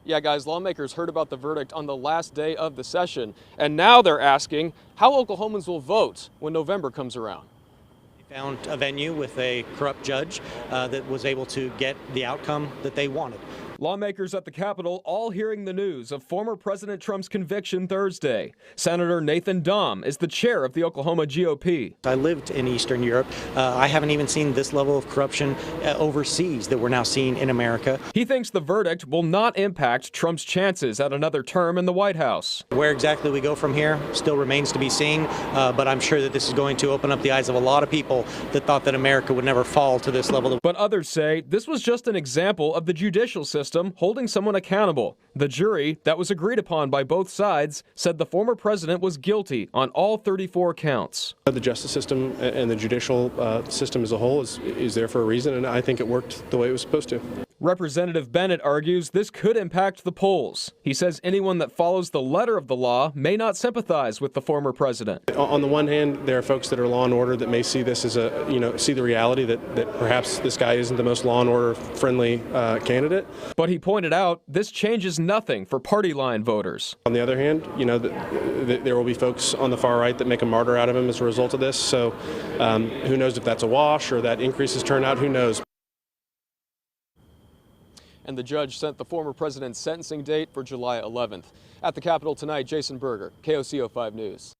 Yeah, guys, lawmakers heard about the verdict on the last day of the session, and now they're asking how Oklahomans will vote when November comes around. They found a venue with a corrupt judge that was able to get the outcome that they wanted. Lawmakers at the Capitol all hearing the news of former President Trump's conviction Thursday. Senator Nathan Dahm is the chair of the Oklahoma GOP. I lived in Eastern Europe. I haven't even seen this level of corruption overseas that we're now seeing in America. He thinks the verdict will not impact Trump's chances at another term in the White House. Where exactly we go from here still remains to be seen, but I'm sure that this is going to open up the eyes of a lot of people that thought that America would never fall to this level. But others say this was just an example of the judicial system holding someone accountable. The jury, that was agreed upon by both sides, said the former president was guilty on all 34 counts. The justice system and the judicial system as a whole is there for a reason, and I think it worked the way it was supposed to. Representative Bennett argues this could impact the polls. He says anyone that follows the letter of the law may not sympathize with the former president. On the one hand, there are folks that are law and order that may see this as see the reality that perhaps this guy isn't the most law and order friendly candidate. But he pointed out this changes nothing for party line voters. On the other hand, there will be folks on the far right that make a martyr out of him as a result of this. So who knows if that's a wash or that increases turnout, who knows. And the judge sent the former president's sentencing date for July 11th. At the Capitol tonight, Jason Berger, KOCO 5 News.